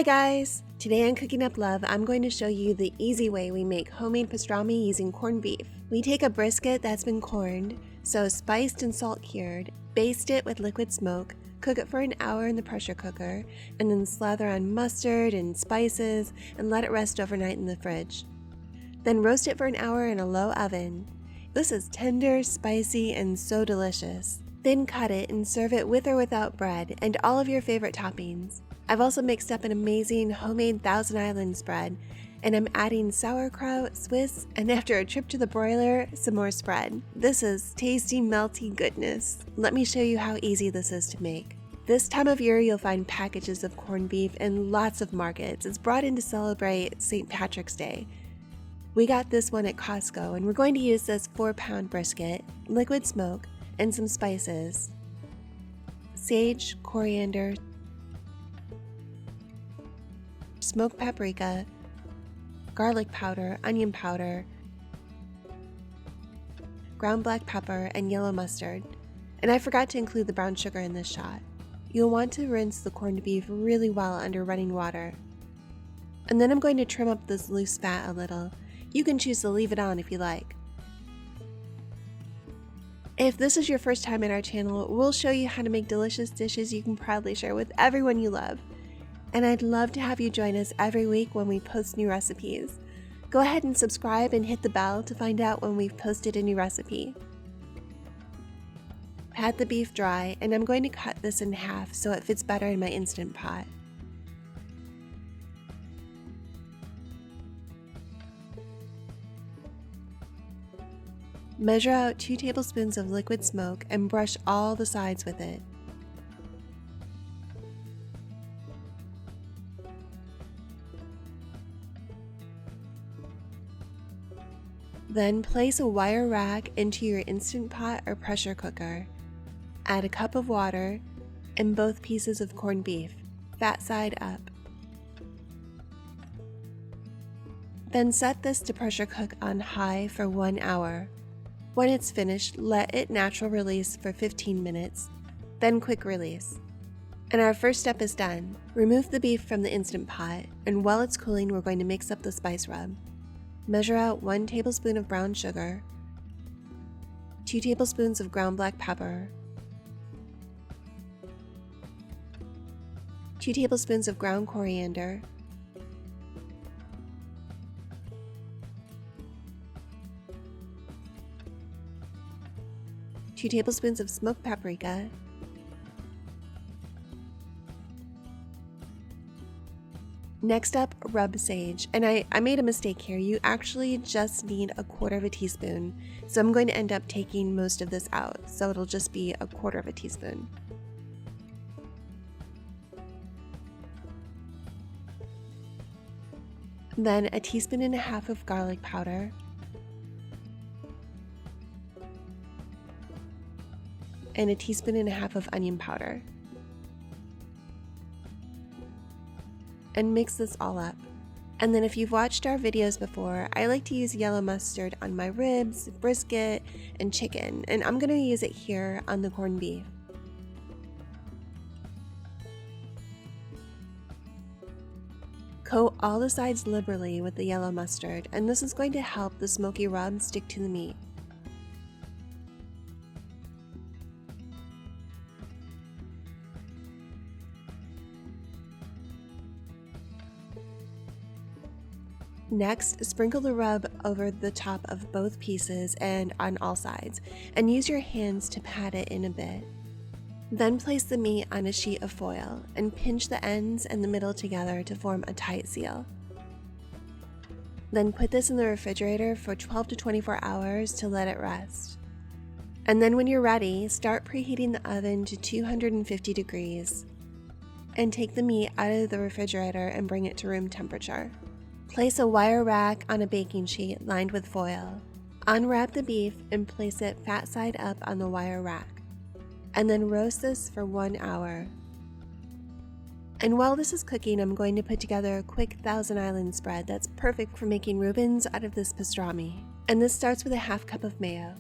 Hi guys! Today on Cooking Up Love, I'm going to show you the easy way we make homemade pastrami using corned beef. We take a brisket that's been corned, so spiced and salt cured, baste it with liquid smoke, cook it for an hour in the pressure cooker, and then slather on mustard and spices and let it rest overnight in the fridge. Then roast it for an hour in a low oven. This is tender, spicy, and so delicious. Then cut it and serve it with or without bread and all of your favorite toppings. I've also mixed up an amazing homemade Thousand Island spread, and I'm adding sauerkraut, Swiss, and after a trip to the broiler, some more spread. This is tasty, melty goodness. Let me show you how easy this is to make. This time of year, you'll find packages of corned beef in lots of markets. It's brought in to celebrate St. Patrick's Day. We got this one at Costco, and we're going to use this 4-pound brisket, liquid smoke, and some spices. Sage, coriander, smoked paprika, garlic powder, onion powder, ground black pepper, and yellow mustard. And I forgot to include the brown sugar in this shot. You'll want to rinse the corned beef really well under running water. And then I'm going to trim up this loose fat a little. You can choose to leave it on if you like. If this is your first time in our channel, we'll show you how to make delicious dishes you can proudly share with everyone you love. And I'd love to have you join us every week when we post new recipes. Go ahead and subscribe and hit the bell to find out when we've posted a new recipe. Pat the beef dry, and I'm going to cut this in half so it fits better in my Instant Pot. Measure out 2 tablespoons of liquid smoke and brush all the sides with it. Then place a wire rack into your Instant Pot or pressure cooker. Add a cup of water and both pieces of corned beef, fat side up. Then set this to pressure cook on high for 1 hour. When it's finished, let it natural release for 15 minutes, then quick release. And our first step is done. Remove the beef from the Instant Pot, and while it's cooling, we're going to mix up the spice rub. Measure out 1 tablespoon of brown sugar, 2 tablespoons of ground black pepper, 2 tablespoons of ground coriander, 2 tablespoons of smoked paprika, next up, rub sage, and I made a mistake here. You actually just need 1/4 teaspoon, so I'm going to end up taking most of this out, so it'll just be 1/4 teaspoon. Then 1.5 teaspoons of garlic powder, and 1.5 teaspoons of onion powder. And mix this all up. And then if you've watched our videos before, I like to use yellow mustard on my ribs, brisket, and chicken, and I'm going to use it here on the corned beef. Coat all the sides liberally with the yellow mustard, and this is going to help the smoky rub stick to the meat. Next, sprinkle the rub over the top of both pieces and on all sides, and use your hands to pat it in a bit. Then place the meat on a sheet of foil and pinch the ends and the middle together to form a tight seal. Then put this in the refrigerator for 12 to 24 hours to let it rest. And then when you're ready, start preheating the oven to 250 degrees and take the meat out of the refrigerator and bring it to room temperature. Place a wire rack on a baking sheet lined with foil. Unwrap the beef and place it fat side up on the wire rack. And then roast this for 1 hour. And while this is cooking, I'm going to put together a quick Thousand Island spread that's perfect for making Reubens out of this pastrami. And this starts with a 1/2 cup of mayo.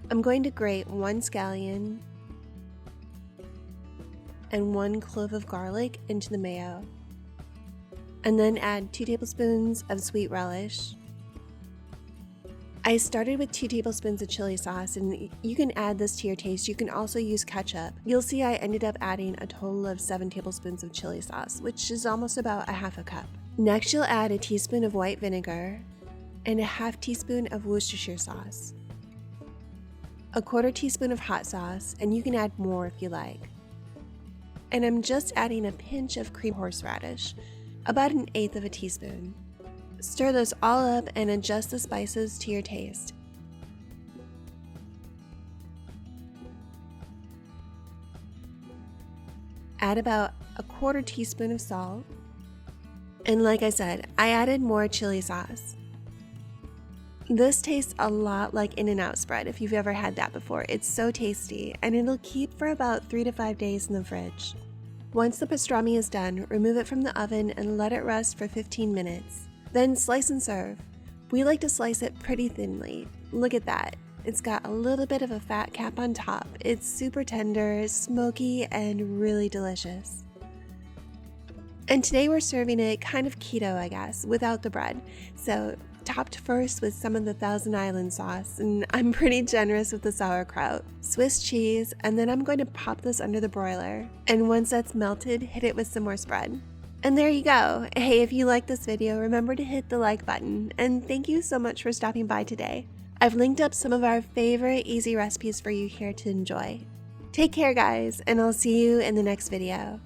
I'm going to grate 1 scallion and 1 clove of garlic into the mayo. And then add 2 tablespoons of sweet relish. I started with 2 tablespoons of chili sauce, and you can add this to your taste. You can also use ketchup. You'll see I ended up adding a total of 7 tablespoons of chili sauce, which is almost about a half a cup. Next, you'll add a teaspoon of white vinegar and a half teaspoon of Worcestershire sauce, a 1/4 teaspoon of hot sauce, and you can add more if you like. And I'm just adding a pinch of cream horseradish, about 1/8 of a teaspoon. Stir those all up and adjust the spices to your taste. Add about a 1/4 teaspoon of salt. And like I said, I added more chili sauce. This tastes a lot like In-N-Out spread if you've ever had that before. It's so tasty, and it'll keep for about 3 to 5 days in the fridge. Once the pastrami is done, remove it from the oven and let it rest for 15 minutes. Then slice and serve. We like to slice it pretty thinly. Look at that. It's got a little bit of a fat cap on top. It's super tender, smoky, and really delicious. And today we're serving it kind of keto, I guess, without the bread. So topped first with some of the Thousand Island sauce, and I'm pretty generous with the sauerkraut, Swiss cheese, and then I'm going to pop this under the broiler. And once that's melted, hit it with some more spread. And there you go. Hey, if you like this video, remember to hit the like button, and thank you so much for stopping by today. I've linked up some of our favorite easy recipes for you here to enjoy. Take care, guys, and I'll see you in the next video.